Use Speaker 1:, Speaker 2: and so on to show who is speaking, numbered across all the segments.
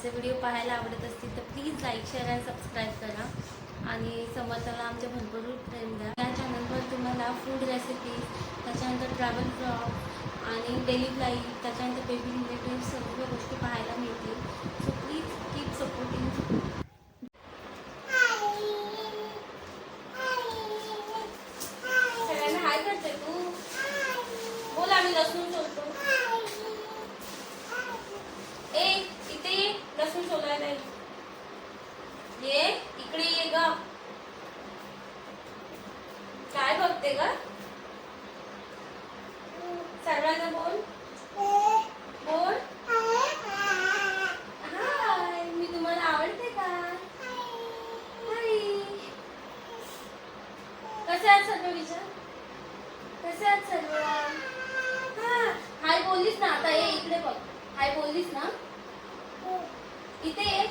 Speaker 1: माझे व्हिडिओ पाहायला आवडत असतील तर प्लीज लाईक शेअर आणि सबस्क्राईब करा आणि समर्थाला आमच्या भरपूर प्रेम द्या. या चॅनलवर तुम्हाला फूड रेसिपीज, त्याच्यानंतर ट्रॅव्हल ब्लॉग आणि डेली लाईफ, त्याच्यानंतर बेबी रिलेटेड सर्व गोष्टी पाहायला मिळतील. So please keep supporting. सगळ्यांना हाय करते तू बोल. आम्ही लसूण सोलतो. ए इथे ये, लसूण सोलायला ये. इकडे ये ग. काय बघते ग? सर्वांना बोल बोल. हाय, मी तुम्हाला आवडते का? हाय. कसे आहात सर्व? विचार कसे आहात सर्व? हा हाय बोललीस ना आता. ये इकडे बघ. हाय बोललीस ना. इथे ये.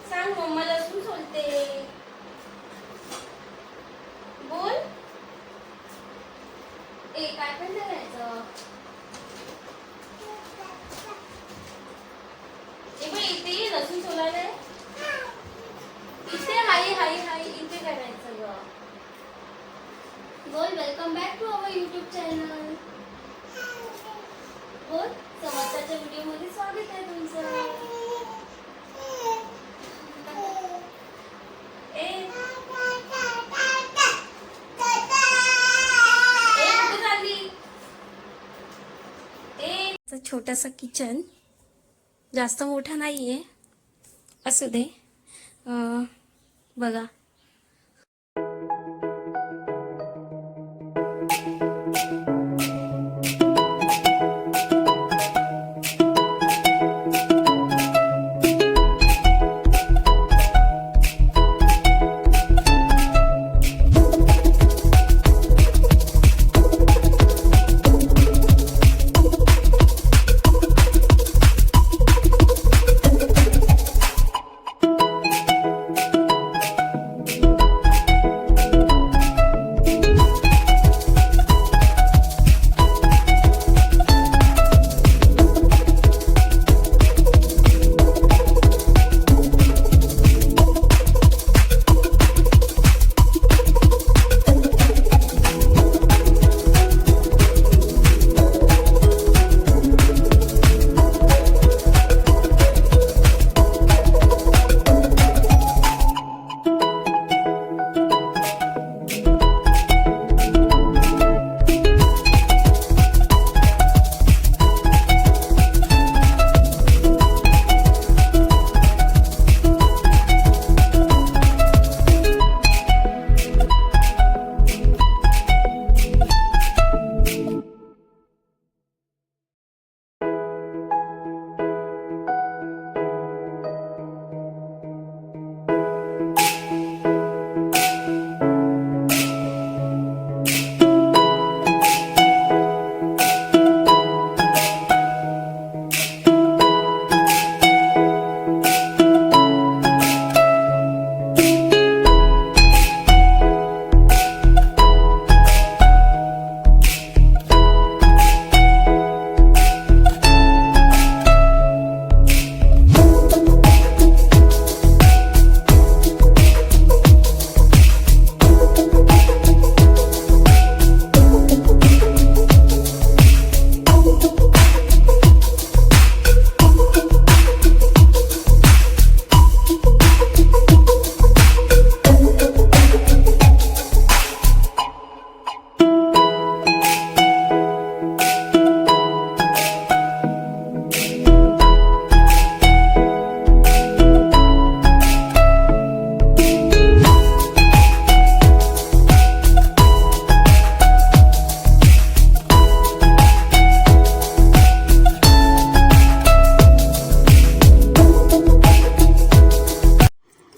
Speaker 1: सांग मम्मा लसूण सोलते. बोल. ए काय पण करायचं. ए बाई इथे ये, लसूण सोलायला. इथे हाय हाय हाय इथे करायचं ग. बोल welcome back to our YouTube channel. बोल समर्थाच्या व्हिडिओ मध्ये स्वागत आहे तुमचं. छोटासा किचन, जास्त मोठा नाहीये, असू दे. बघा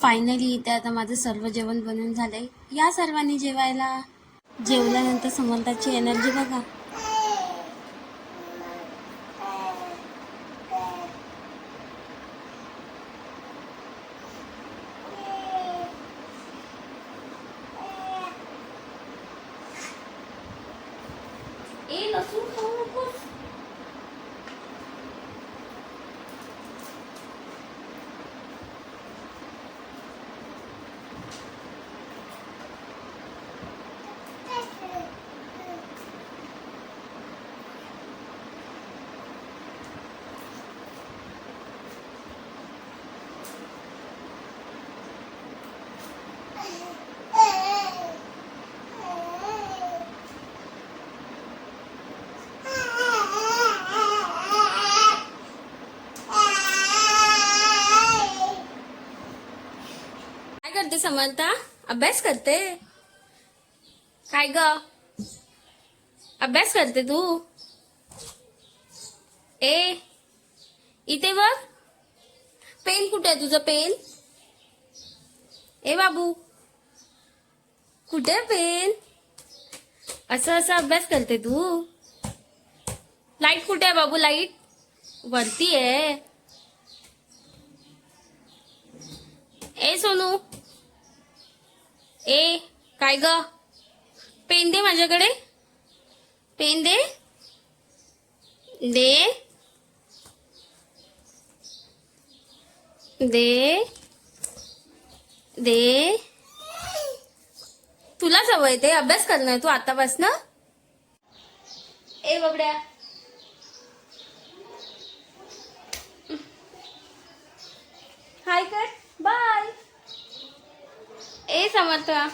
Speaker 1: फायनली इथे आता माझं सर्व जेवण बनवून झालंय. या सर्वांनी जेवायला. जेवल्यानंतर समर्थाची एनर्जी बघा. ए लसूण खाऊ नकोस. समर्था? अभ्यास करते? काय ग? अभ्यास करते तू? ए इथे बघ, पेन कुठे आहे तुझं? पेन ए बाबू, कुठे आहे पेन? असं असं अभ्यास करते तू? लाईट कुठे आहे बाबू? लाईट वरती आहे. ए सोनू, ए काय ग? पेन दे माझ्याकडे, पेन दे दे दे दे. तुला सवय ते अभ्यास करणार तू आतापासनं? ए बबड्या, हाय कर, बाय. ए समर्था,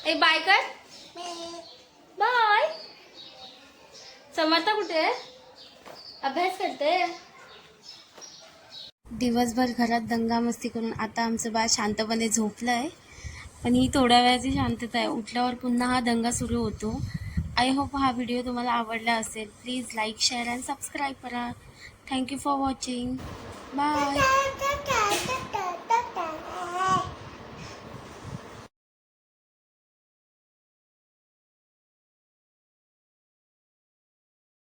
Speaker 1: ए बाय कर, बाय. समर्था कुठे आहे? अभ्यास करते. दिवसभर घरात दंगामस्ती करून आता आमचं बाळ शांतपणे झोपलंय, पण ही थोड्या वेळाची शांतता आहे. उठल्यावर पुन्हा हा दंगा सुरू होतो. आय होप हा व्हिडिओ तुम्हाला आवडला असेल. Please like share and subscribe करा. Thank you for watching. बाय.